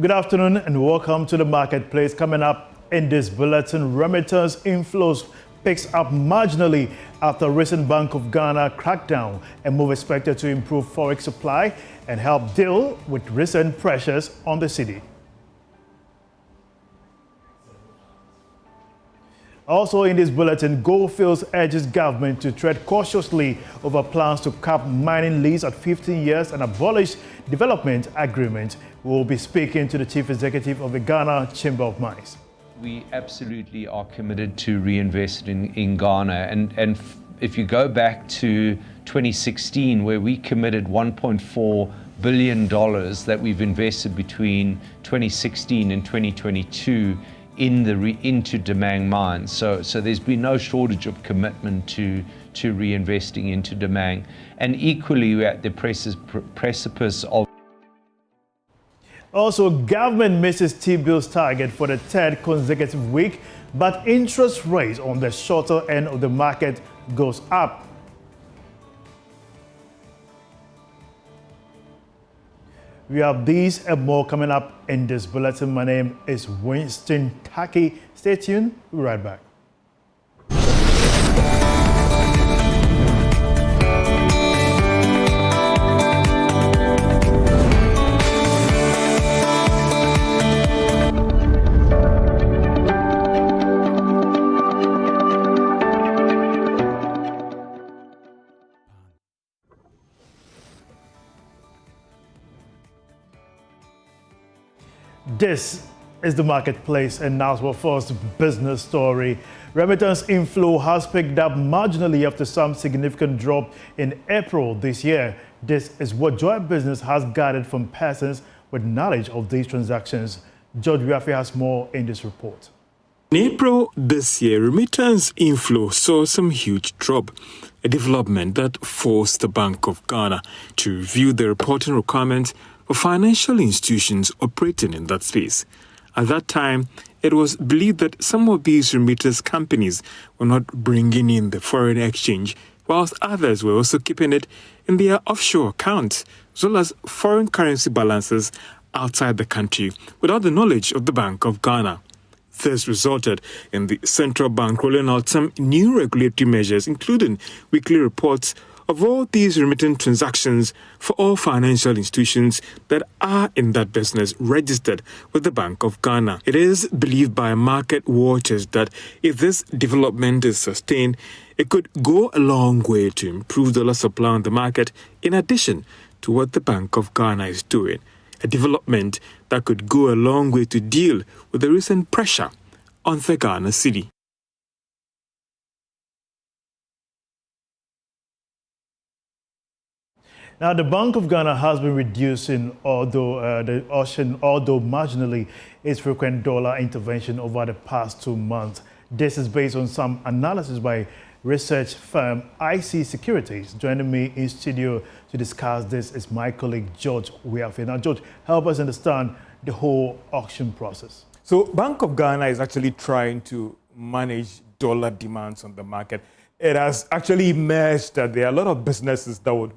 Good afternoon and welcome to the marketplace. Coming up in this bulletin, remittance inflows picks up marginally after recent Bank of Ghana crackdown, a move expected to improve Forex supply and help deal with recent pressures on the cedi. Also in this bulletin, Goldfields urges government to tread cautiously over plans to cap mining lease at 15 years and abolish development agreement. We will be speaking to the Chief Executive of the Ghana Chamber of Mines. We absolutely are committed to reinvesting in Ghana. And if you go back to 2016, where we committed $1.4 billion that we've invested between 2016 and 2022 into Damang mines. So there's been no shortage of commitment to reinvesting into Damang. And equally, we're at the precipice of. Also, government misses T-bills target for the third consecutive week, but interest rates on the shorter end of the market goes up. We have these and more coming up in this bulletin. My name is Winston Taki. Stay tuned. We'll be right back. This is the marketplace, and now our first business story. Remittance inflow has picked up marginally after some significant drop in April this year. This is what Joy Business has gathered from persons with knowledge of these transactions. George Wiafe has more in this report. In April this year, remittance inflow saw some huge drop, a development that forced the Bank of Ghana to review the reporting requirements for financial institutions operating in that space. At that time, it was believed that some of these remittance companies were not bringing in the foreign exchange, whilst others were also keeping it in their offshore accounts, as well as foreign currency balances outside the country, without the knowledge of the Bank of Ghana. This resulted in the central bank rolling out some new regulatory measures, including weekly reports of all these remittance transactions for all financial institutions that are in that business registered with the Bank of Ghana. It is believed by market watchers that if this development is sustained, it could go a long way to improve dollar supply on the market, in addition to what the Bank of Ghana is doing. A development that could go a long way to deal with the recent pressure on the Ghana cedi. Now, the Bank of Ghana has been reducing, although marginally, its frequent dollar intervention over the past 2 months. This is based on some analysis by research firm IC Securities. Joining me in studio to discuss this is my colleague George Wiafe. Now, George, help us understand the whole auction process. So, Bank of Ghana is actually trying to manage dollar demands on the market. It has actually emerged that there are a lot of businesses that would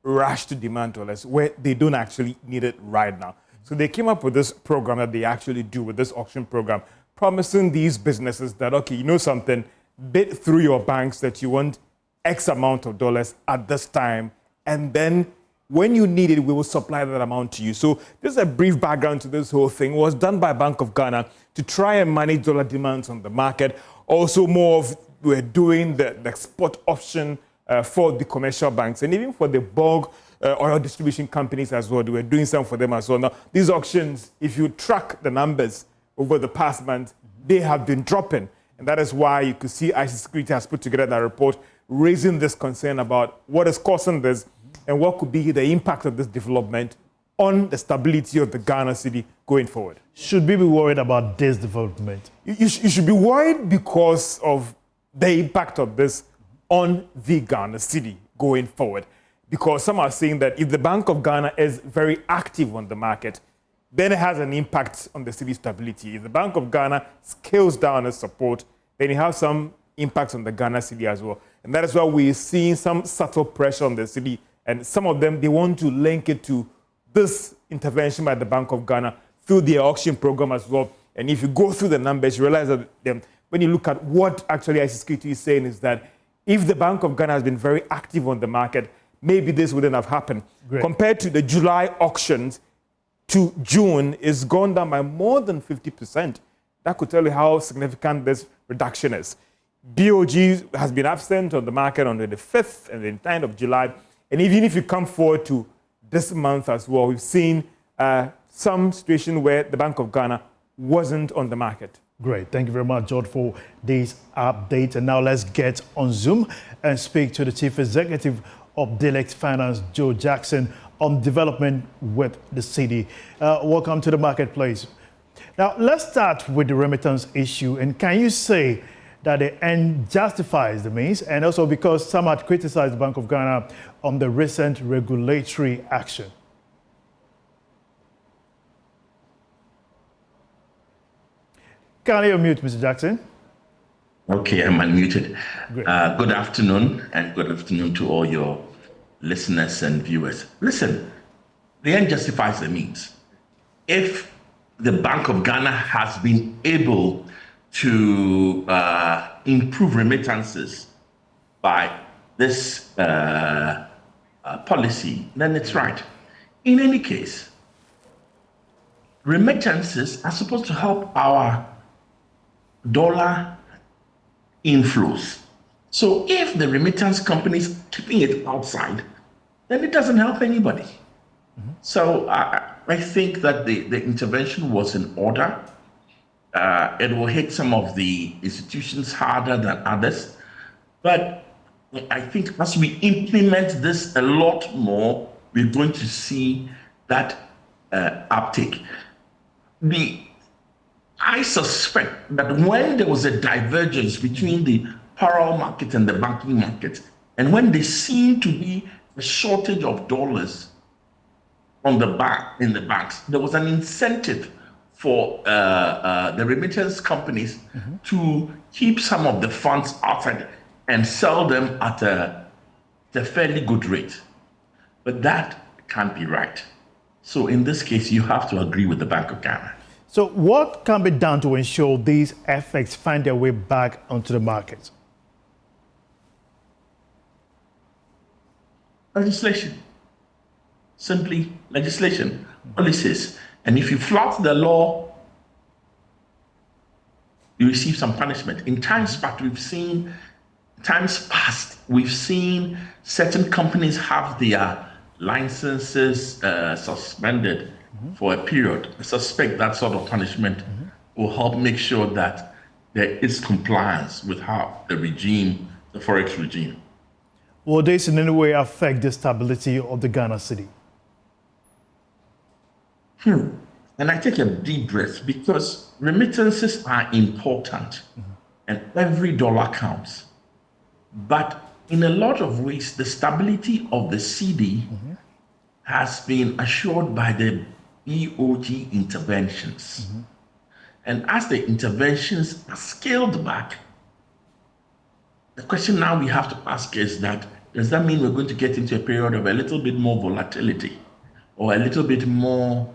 rush to demand dollars where they don't actually need it right now. So they came up with this program that they actually do with this auction program, promising these businesses that, okay, you know something, bid through your banks that you want X amount of dollars at this time, and then when you need it, we will supply that amount to you. So this is a brief background to this whole thing. It was done by Bank of Ghana to try and manage dollar demands on the market. Also, more of we're doing the spot option for the commercial banks and even for the bulk oil distribution companies as well. They were doing some for them as well. Now, these auctions, if you track the numbers over the past month, they have been dropping. And that is why you could see IC Security has put together that report raising this concern about what is causing this and what could be the impact of this development on the stability of the Ghana cedi going forward. Should we be worried about this development? You should be worried because of the impact of this on the Ghana cedi going forward. Because some are saying that if the Bank of Ghana is very active on the market, then it has an impact on the cedi stability. If the Bank of Ghana scales down its support, then it has some impact on the Ghana cedi as well. And that is why we're seeing some subtle pressure on the cedi. And some of them, they want to link it to this intervention by the Bank of Ghana through their auction program as well. And if you go through the numbers, you realize that when you look at what actually ICSecurity is saying is that if the Bank of Ghana has been very active on the market, maybe this wouldn't have happened. Great. Compared to the July auctions to June, it's gone down by more than 50%. That could tell you how significant this reduction is. BOG has been absent on the market on the 5th and the 9th of July. And even if you come forward to this month as well, we've seen some situation where the Bank of Ghana wasn't on the market. Great. Thank you very much, George, for this update. And now let's get on Zoom and speak to the Chief Executive of Delect Finance, Joe Jackson, on development with the cedi. Welcome to the marketplace. Now, let's start with the remittance issue. And can you say that the end justifies the means? And also because some had criticized the Bank of Ghana on the recent regulatory action. Can you unmute, Mr. Jackson? Okay, I'm unmuted. Great. Good afternoon, and good afternoon to all your listeners and viewers. Listen, the end justifies the means. If the Bank of Ghana has been able to improve remittances by this policy, then it's right. In any case, remittances are supposed to help our dollar inflows. So if the remittance companies keeping it outside, then it doesn't help anybody. So I think that the intervention was in order. It will hit some of the institutions harder than others. But I think as we implement this a lot more, we're going to see that uptake. I suspect that when there was a divergence between the parallel market and the banking market, and when there seemed to be a shortage of dollars in the banks, there was an incentive for the remittance companies to keep some of the funds outside and sell them at a fairly good rate. But that can't be right. So in this case, you have to agree with the Bank of Ghana. So what can be done to ensure these effects find their way back onto the market? Legislation. Simply legislation, policies. And if you flout the law, you receive some punishment. In times past, we've seen certain companies have their licenses suspended for a period. I suspect that sort of punishment will help make sure that there is compliance with how the Forex regime. Will this in any way affect the stability of the Ghana cedi? And I take a deep breath because remittances are important and every dollar counts. But in a lot of ways, the stability of the cedi has been assured by the BOG interventions. And as the interventions are scaled back, the question now we have to ask is that, does that mean we're going to get into a period of a little bit more volatility or a little bit more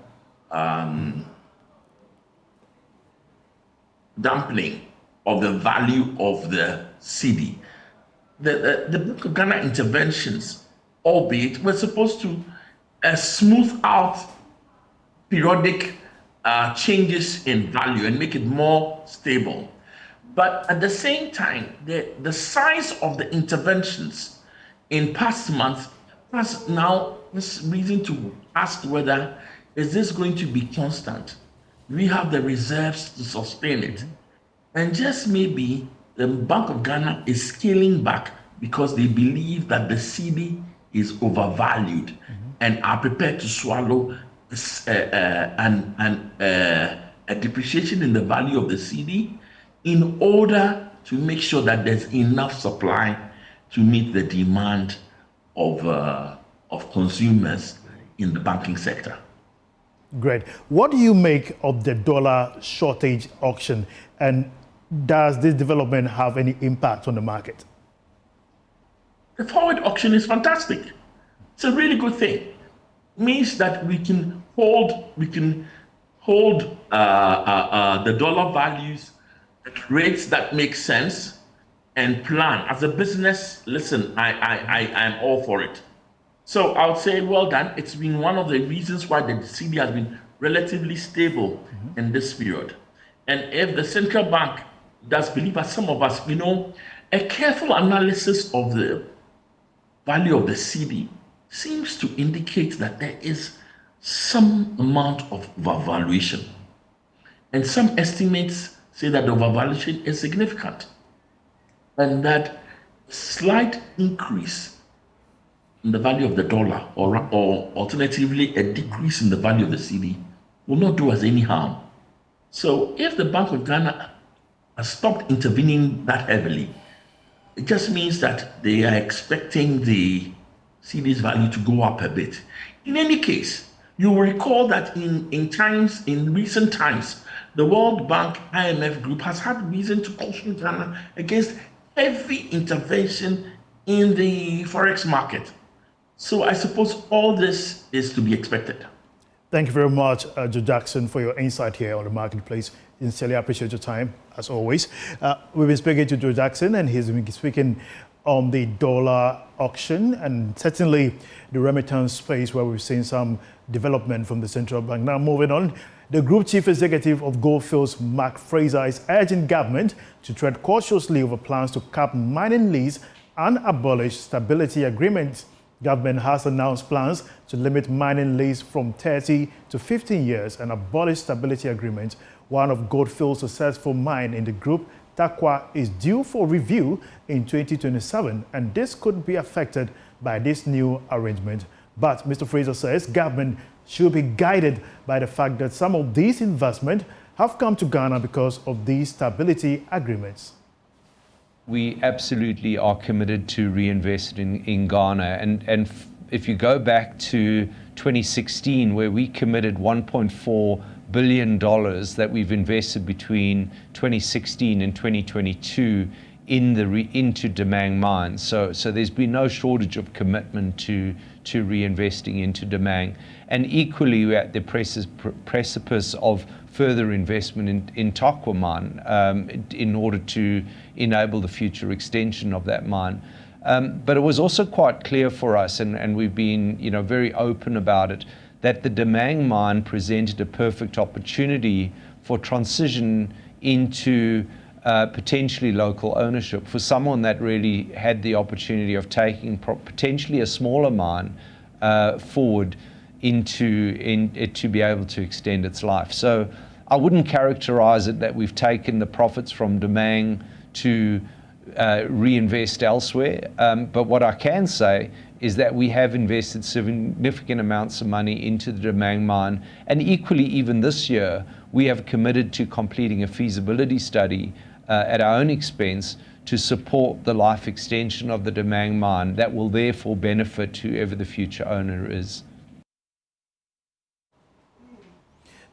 dumpling of the value of the cedi? The Bank of Ghana interventions, albeit, were supposed to smooth out periodic changes in value and make it more stable. But at the same time, the size of the interventions in past months has now this reason to ask whether is this going to be constant? We have the reserves to sustain it. And just maybe the Bank of Ghana is scaling back because they believe that the cedi is overvalued and are prepared to swallow a depreciation in the value of the cedi in order to make sure that there's enough supply to meet the demand of consumers in the banking sector. Great. What do you make of the dollar shortage auction, and does this development have any impact on the market? The forward auction is fantastic. It's a really good thing. It means that we can hold the dollar values at rates that make sense and plan. As a business, listen, I'm all for it. So I would say, well done. It's been one of the reasons why the CD has been relatively stable in this period. And if the central bank does believe, as some of us, a careful analysis of the value of the CD seems to indicate that there is some amount of overvaluation. And some estimates say that the overvaluation is significant and that slight increase in the value of the dollar or alternatively a decrease in the value of the CD will not do us any harm. So if the Bank of Ghana has stopped intervening that heavily, it just means that they are expecting the CD's value to go up a bit. In any case, you will recall that in recent times, the World Bank IMF group has had reason to caution Ghana against heavy intervention in the Forex market. So I suppose all this is to be expected. Thank you very much, Joe Jackson, for your insight here on the marketplace. Sincerely appreciate your time, as always. We've been speaking to Joe Jackson, and he's been speaking on the dollar auction and certainly the remittance space, where we've seen some development from the central bank. Now, moving on, the Group Chief Executive of Goldfields, Mark Fraser, is urging government to tread cautiously over plans to cap mining lease and abolish stability agreements. Government has announced plans to limit mining lease from 30 to 15 years and abolish stability agreements. One of Goldfields' successful mine in the group, Takwa, is due for review in 2027, and this could be affected by this new arrangement. But Mr. Fraser says government should be guided by the fact that some of these investments have come to Ghana because of these stability agreements. We absolutely are committed to reinvesting in Ghana. And if you go back to 2016, where we committed $1.4 billion that we've invested between 2016 and 2022 into Damang mines. So there's been no shortage of commitment to reinvesting into Damang. And equally, we're at the precipice of further investment in Takwa mine in order to enable the future extension of that mine. But it was also quite clear for us, and we've been very open about it, that the Damang mine presented a perfect opportunity for transition into potentially local ownership for someone that really had the opportunity of taking potentially a smaller mine forward to be able to extend its life. So I wouldn't characterize it that we've taken the profits from Damang to reinvest elsewhere. But what I can say is that we have invested significant amounts of money into the Damang mine. And equally, even this year, we have committed to completing a feasibility study at our own expense to support the life extension of the Damang mine that will therefore benefit whoever the future owner is.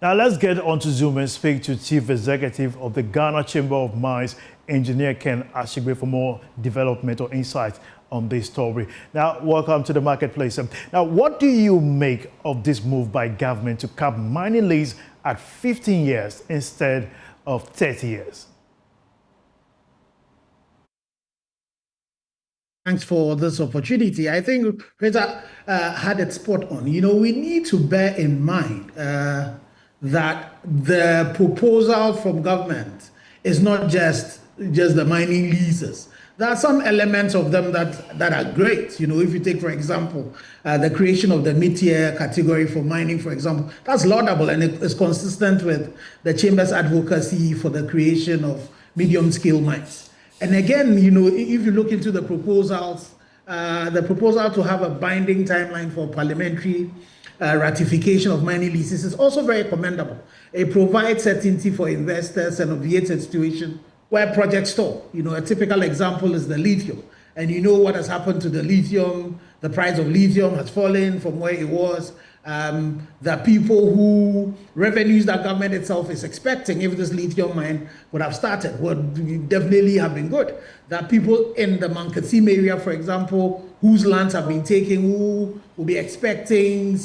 Now let's get on to Zoom and speak to Chief Executive of the Ghana Chamber of Mines, Engineer Ken Ashigbe, for more development or insights on this story. Now, welcome to the marketplace. Now, what do you make of this move by government to cap mining lease at 15 years instead of 30 years? Thanks for this opportunity. I think Fraser had it spot on. We need to bear in mind that the proposal from government is not just the mining leases. There are some elements of them that are great. If you take, for example, the creation of the mid-tier category for mining, for example, that's laudable and it is consistent with the Chamber's advocacy for the creation of medium-scale mines. And again, if you look into the proposals, the proposal to have a binding timeline for parliamentary ratification of mining leases is also very commendable. It provides certainty for investors and obviates a situation where projects stall. A typical example is the lithium. And what has happened to the lithium. The price of lithium has fallen from where it was. The people who revenues that government itself is expecting if this lithium mine would have started would definitely have been good. There are people in the Mankasim area, for example, whose lands have been taken, who will be expecting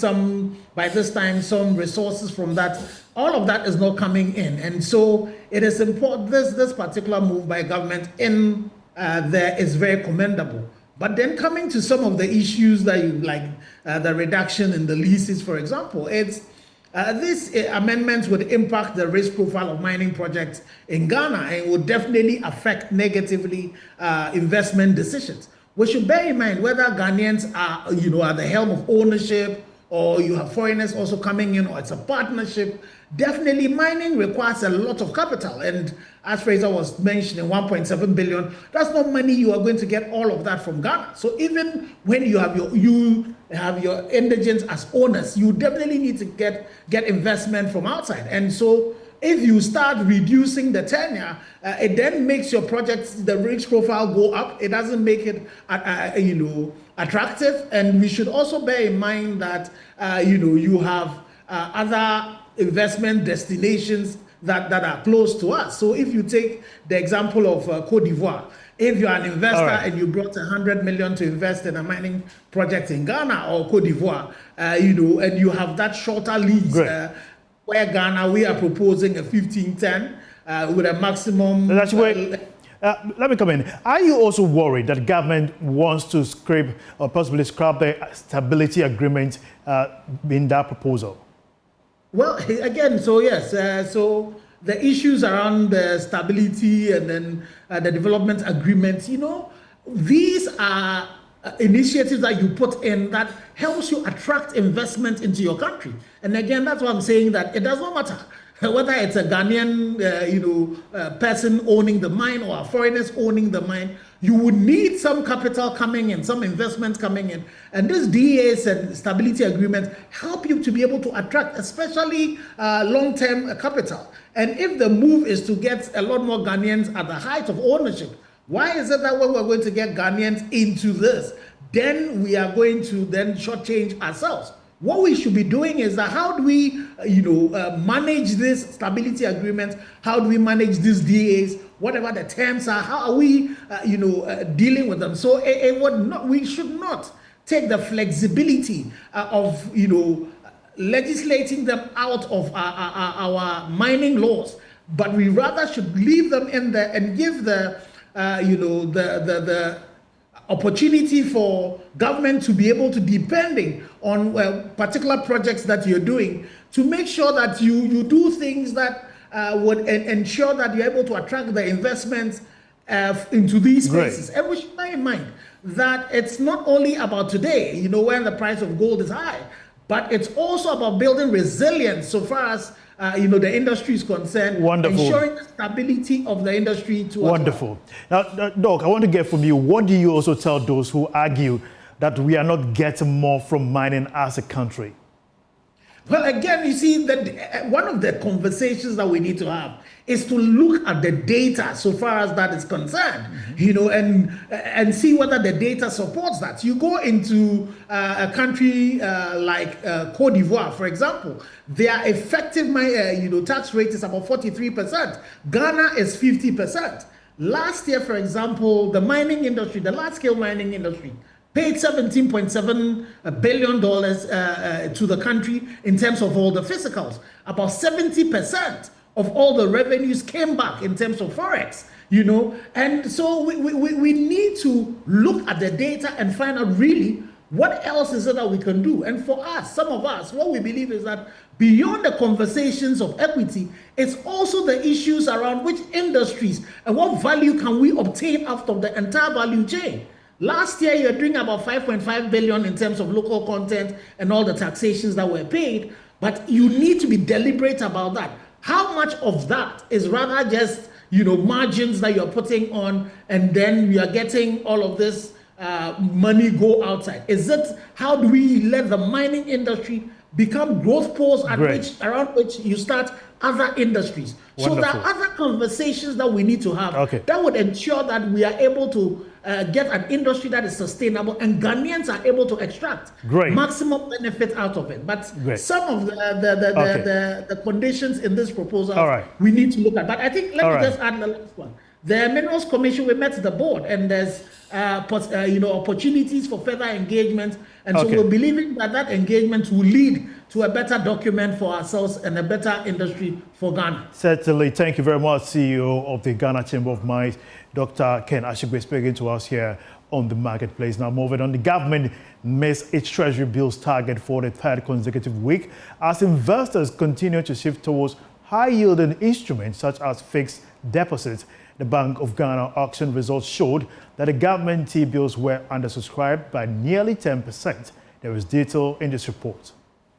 by this time, some resources from that. All of that is not coming in. And so it is important, this particular move by government there is very commendable. But then coming to some of the issues that you like, the reduction in the leases, for example, these amendments would impact the risk profile of mining projects in Ghana and would definitely affect negatively investment decisions. We should bear in mind whether Ghanaians are, at the helm of ownership, or you have foreigners also coming in, or it's a partnership. Definitely, mining requires a lot of capital. And as Fraser was mentioning, 1.7 billion, that's not money you are going to get all of that from Ghana. So even when you have your indigents as owners, you definitely need to get investment from outside. And so if you start reducing the tenure, it then makes your projects, the risk profile go up. It doesn't make it, attractive. And we should also bear in mind that, you have other investment destinations that are close to us. So if you take the example of Côte d'Ivoire, if you're an investor and you brought 100 million to invest in a mining project in Ghana or Côte d'Ivoire, and you have that shorter lease, where Ghana, we are proposing a 15-10 with a maximum. Let me come in. Are you also worried that government wants to scrape or possibly scrap the stability agreement in that proposal? Well, again, so yes, so the issues around the stability and then the development agreements, these are initiatives that you put in that helps you attract investment into your country. And again, that's why I'm saying that it does not matter whether it's a Ghanaian, person owning the mine or a foreigners owning the mine. You would need some capital coming in, some investments coming in. And these DAs and stability agreements help you to be able to attract, especially long-term capital. And if the move is to get a lot more Ghanaians at the height of ownership, why is it that when we're going to get Ghanaians into this, then we are going to then shortchange ourselves? What we should be doing is that how do we, manage this stability agreement? How do we manage these DAs? Whatever the terms are, how are we, dealing with them? So we should not take the flexibility of, legislating them out of our mining laws, but we rather should leave them in there and give the opportunity for government to be able to, depending on particular projects that you're doing, to make sure that you do things that would ensure that you're able to attract the investments into these spaces. And we should bear in mind that it's not only about today, when the price of gold is high, but it's also about building resilience so far as the industry is concerned. Wonderful. Ensuring the stability of the industry too. Wonderful. Now, Doc, I want to get from you, what do you also tell those who argue that we are not getting more from mining as a country? Well, again, you see that one of the conversations that we need to have is to look at the data so far as that is concerned, and see whether the data supports that. You go into a country like Côte d'Ivoire, for example, their effective tax rate is about 43%. Ghana is 50%. Last year, for example, the mining industry, the large-scale mining industry, paid $17.7 billion to the country in terms of all the physicals. About 70% of all the revenues came back in terms of Forex, And so we need to look at the data and find out really what else is it that we can do. And for us, some of us, what we believe is that beyond the conversations of equity, it's also the issues around which industries and what value can we obtain out of the entire value chain. Last year, you're doing about 5.5 billion in terms of local content and all the taxations that were paid, but you need to be deliberate about that. How much of that is rather just, margins that you're putting on, and then you are getting all of this money go outside? Is it, how do we let the mining industry become growth poles around which you start other industries? Wonderful. So there are other conversations that we need to have that would ensure that we are able to get an industry that is sustainable and Ghanaians are able to extract maximum benefit out of it. But some of the conditions in this proposal we need to look at. But I think, let me just add the last one. The Minerals Commission, we met the board, and there's opportunities for further engagement. And so we're believing that that engagement will lead to a better document for ourselves and a better industry for Ghana. Certainly. Thank you very much, CEO of the Ghana Chamber of Mines, Dr. Ken Ashigbe, speaking to us here on the marketplace. Now, moving on, the government missed its Treasury bills target for the third consecutive week as investors continue to shift towards high-yielding instruments such as fixed deposits. The Bank of Ghana auction results showed that the government T-bills were undersubscribed by nearly 10%. There is detail in this report.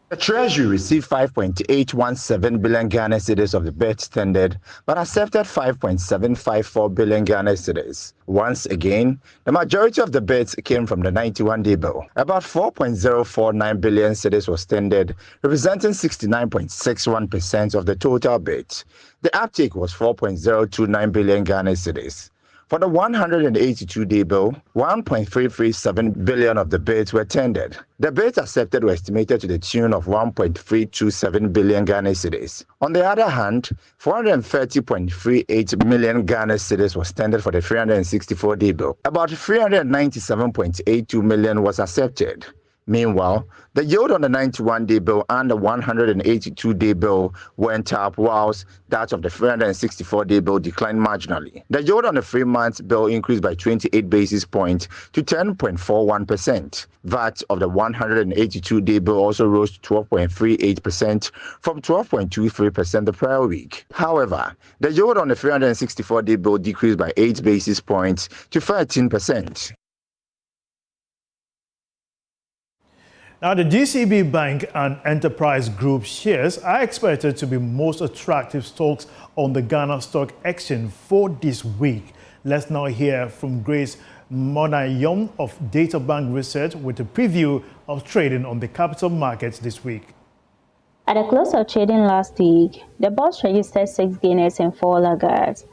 The Treasury received 5.817 billion Ghana cedis of the bids tendered, but accepted 5.754 billion Ghana cedis. Once again, the majority of the bids came from the 91-day bill. About 4.049 billion cedis was tendered, representing 69.61% of the total bids. The uptake was 4.029 billion Ghana cedis. For the 182-day bill, 1.337 billion of the bids were tendered. The bids accepted were estimated to the tune of 1.327 billion Ghana cedis. On the other hand, 430.38 million Ghana cedis was tendered for the 364-day bill. About 397.82 million was accepted. Meanwhile, the yield on the 91-day bill and the 182-day bill went up, whilst that of the 364-day bill declined marginally. The yield on the 3-month bill increased by 28 basis points to 10.41%. That of the 182-day bill also rose to 12.38% from 12.23% the prior week. However, the yield on the 364-day bill decreased by 8 basis points to 13%. Now, the GCB Bank and Enterprise Group shares are expected to be most attractive stocks on the Ghana Stock Exchange for this week. Let's now hear from Grace Monayom of Data Bank Research with a preview of trading on the capital markets this week. At the close of trading last week, the bourse registered 6 gainers and 4 laggards.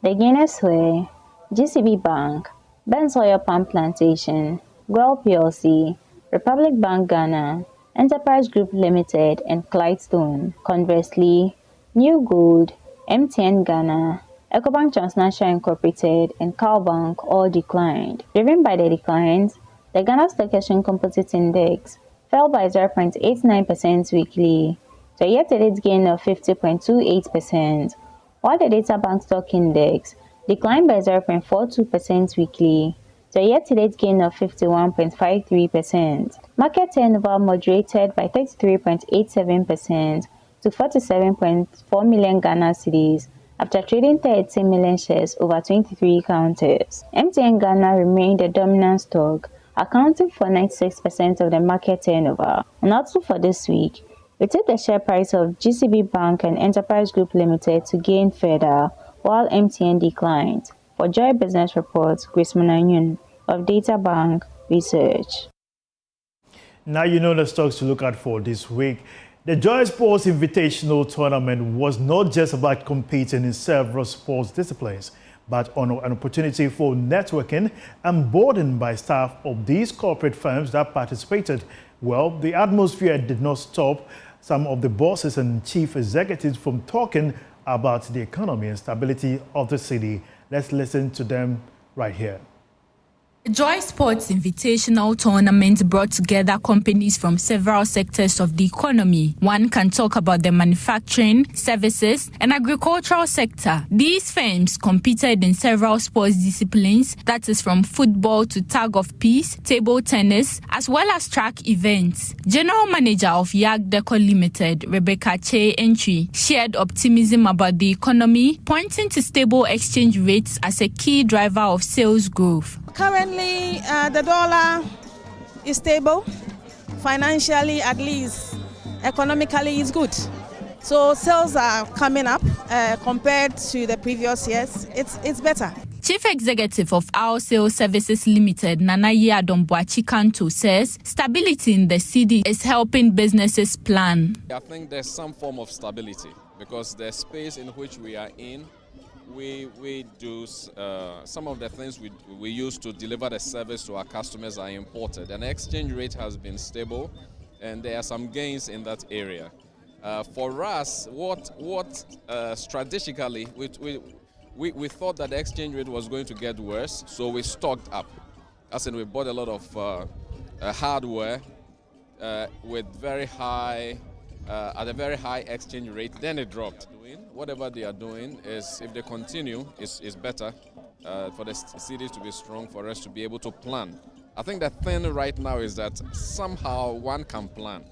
The gainers were GCB Bank, Benz Oil Palm Plantation, Gwell PLC, Republic Bank Ghana, Enterprise Group Limited, and Clydestone. Conversely, New Gold, MTN Ghana, Ecobank Transnational Incorporated, and Cowbank all declined. Driven by the declines, the Ghana Stock Exchange Composite Index fell by 0.89% weekly to a year-to-date gain of 50.28%, while the Data Bank Stock Index declined by 0.42% weekly to a year-to-date gain of 51.53%. Market turnover moderated by 33.87% to 47.4 million Ghana cedis after trading 30 million shares over 23 counters. MTN Ghana remained the dominant stock, accounting for 96% of the market turnover. And also for this week, we took the share price of GCB Bank and Enterprise Group Limited to gain further, while MTN declined. For Joy Business Reports, Grace Monayom of Data Bank Research. Now you know the stocks to look out for this week. The Joy Sports Invitational Tournament was not just about competing in several sports disciplines, but an opportunity for networking and boarding by staff of these corporate firms that participated. Well, the atmosphere did not stop some of the bosses and chief executives from talking about the economy and stability of the city. Let's listen to them right here. The Joy Sports Invitational Tournament brought together companies from several sectors of the economy. One can talk about the manufacturing, services, and agricultural sector. These firms competed in several sports disciplines, that is from football to tug of peace, table tennis, as well as track events. General Manager of Yag Deco Limited, Rebecca Che Entry, shared optimism about the economy, pointing to stable exchange rates as a key driver of sales growth. Currently, the dollar is stable. Financially, at least, economically, is good. So sales are coming up compared to the previous years. It's better. Chief Executive of Our Sales Services Limited, Nanaye Adomboachi Kanto, says stability in the city is helping businesses plan. I think there's some form of stability because the space in which we are in, we do some of the things we use to deliver the service to our customers are imported, and the exchange rate has been stable, and there are some gains in that area. For us, what strategically we thought that the exchange rate was going to get worse, so we stocked up. As in, we bought a lot of hardware with very high, at a very high exchange rate. Then it dropped. Whatever they are doing is, if they continue, is better for the cities to be strong, for us to be able to plan. I think the thing right now is that somehow one can plan.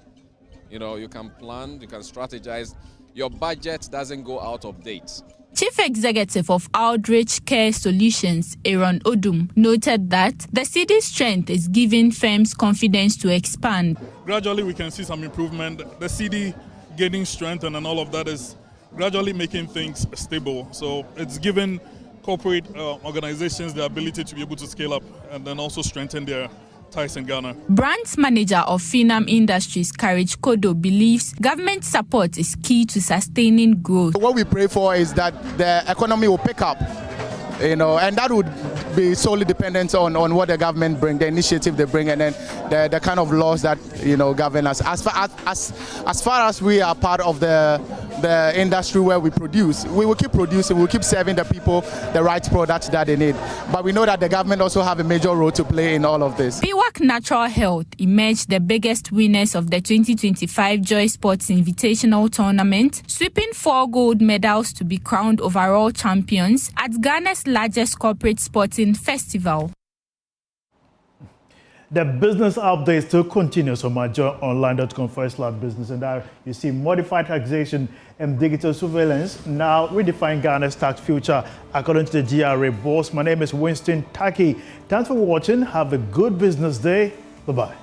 You know, you can plan, you can strategize. Your budget doesn't go out of date. Chief Executive of Outreach Care Solutions, Aaron Odum, noted that the cedi's strength is giving firms confidence to expand. Gradually, we can see some improvement. The cedi gaining strength and all of that is gradually making things stable. So it's given corporate organizations the ability to be able to scale up and then also strengthen their ties in Ghana. Brands manager of Finam Industries, Courage Kodo, believes government support is key to sustaining growth. What we pray for is that the economy will pick up, and that would be solely dependent on what the government bring, the initiative they bring, and then the kind of laws that govern us. As far as we are part of the industry where we produce, we will keep producing, we will keep serving the people the right products that they need. But we know that the government also have a major role to play in all of this. PWAC Natural Health emerged the biggest winners of the 2025 Joy Sports Invitational Tournament, sweeping 4 gold medals to be crowned overall champions at Ghana's largest corporate sporting festival. The business update still continues on myjoyonline.com/business, and now you see modified taxation and digital surveillance now redefine Ghana's tax future according to the GRA boss. My name is Winston Taki. Thanks for watching. Have a good business day. Bye-bye.